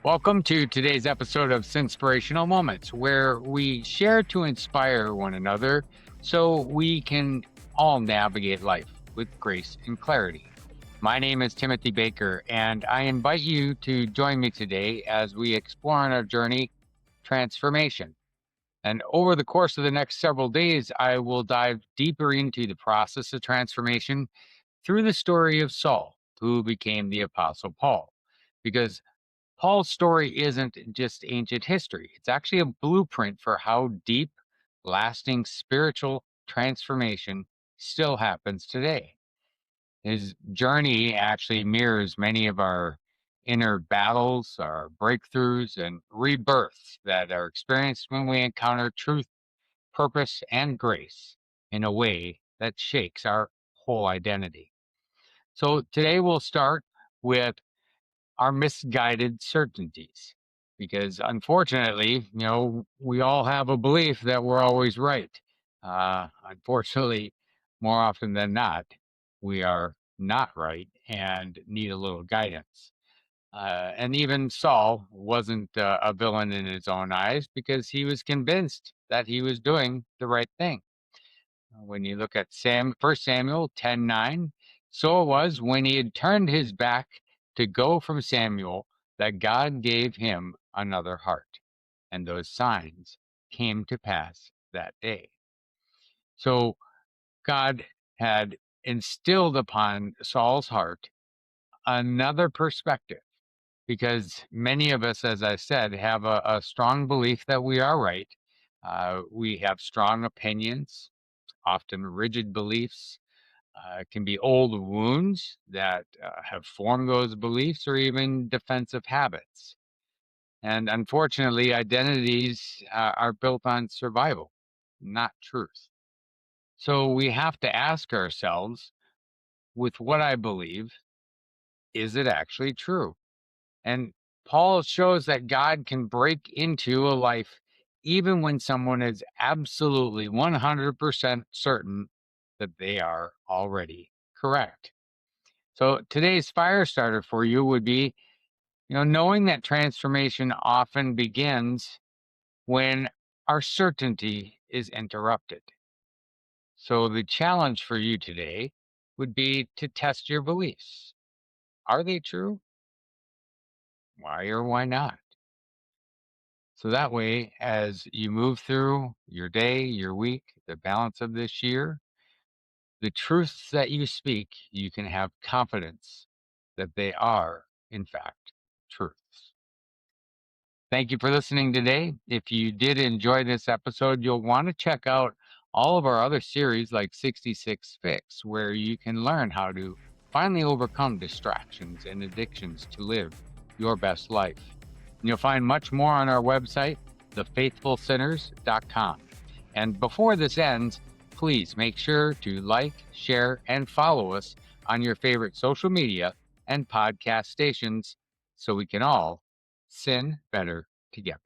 Welcome to today's episode of SINspirational Moments, where we share to inspire one another so we can all navigate life with grace and clarity. My name is Timothy Baker, and I invite you to join me today as we explore on our journey transformation. And over the course of the next several days, I will dive deeper into the process of transformation through the story of Saul, who became the Apostle Paul. Because Paul's story isn't just ancient history, it's actually a blueprint for how deep, lasting spiritual transformation still happens today. His journey actually mirrors many of our inner battles, our breakthroughs, and rebirths that are experienced when we encounter truth, purpose, and grace in a way that shakes our whole identity. So today we'll start with our misguided certainties. Because unfortunately, we all have a belief that we're always right. Unfortunately, more often than not, we are not right and need a little guidance. And even Saul wasn't a villain in his own eyes because he was convinced that he was doing the right thing. When you look at 1 Samuel 10:9, so it was when he had turned his back to go from Samuel that God gave him another heart. And those signs came to pass that day. So God had instilled upon Saul's heart another perspective, because many of us, as I said, have a strong belief that we are right. We have strong opinions, often rigid beliefs. It can be old wounds that have formed those beliefs, or even defensive habits. And unfortunately, identities are built on survival, not truth. So we have to ask ourselves, with what I believe, is it actually true? And Paul shows that God can break into a life even when someone is absolutely 100% certain that they are already correct. So today's fire starter for you would be, knowing that transformation often begins when our certainty is interrupted. So the challenge for you today would be to test your beliefs. Are they true? Why or why not? So that way, as you move through your day, your week, the balance of this year, the truths that you speak, you can have confidence that they are, in fact, truths. Thank you for listening today. If you did enjoy this episode, you'll want to check out all of our other series like 66 Fix, where you can learn how to finally overcome distractions and addictions to live your best life. And you'll find much more on our website, thefaithfulsinners.com. And before this ends, please make sure to like, share, and follow us on your favorite social media and podcast stations so we can all sin better together.